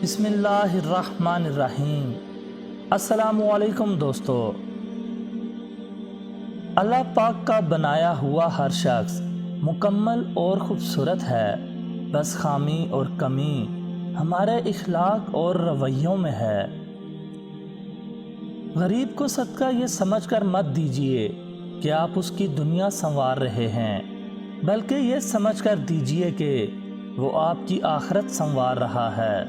بسم اللہ الرحمن الرحیم۔ السلام علیکم دوستو۔ اللہ پاک کا بنایا ہوا ہر شخص مکمل اور خوبصورت ہے، بس خامی اور کمی ہمارے اخلاق اور رویوں میں ہے۔ غریب کو صدقہ یہ سمجھ کر مت دیجیے کہ آپ اس کی دنیا سنوار رہے ہیں، بلکہ یہ سمجھ کر دیجیے کہ وہ آپ کی آخرت سنوار رہا ہے۔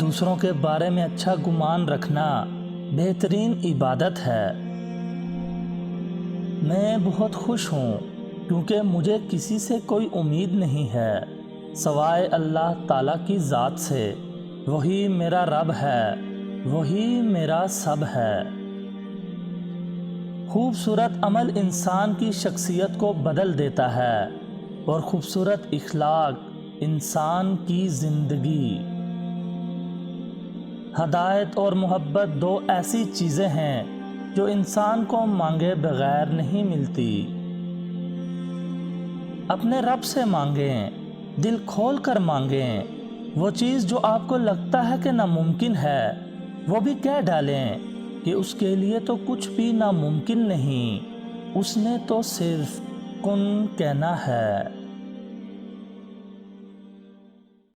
دوسروں کے بارے میں اچھا گمان رکھنا بہترین عبادت ہے۔ میں بہت خوش ہوں کیونکہ مجھے کسی سے کوئی امید نہیں ہے سوائے اللہ تعالیٰ کی ذات سے۔ وہی میرا رب ہے، وہی میرا سب ہے۔ خوبصورت عمل انسان کی شخصیت کو بدل دیتا ہے اور خوبصورت اخلاق انسان کی زندگی۔ ہدایت اور محبت دو ایسی چیزیں ہیں جو انسان کو مانگے بغیر نہیں ملتی۔ اپنے رب سے مانگیں، دل کھول کر مانگیں۔ وہ چیز جو آپ کو لگتا ہے کہ ناممکن ہے، وہ بھی کہہ ڈالیں کہ اس کے لیے تو کچھ بھی ناممکن نہیں، اس نے تو صرف کن کہنا ہے۔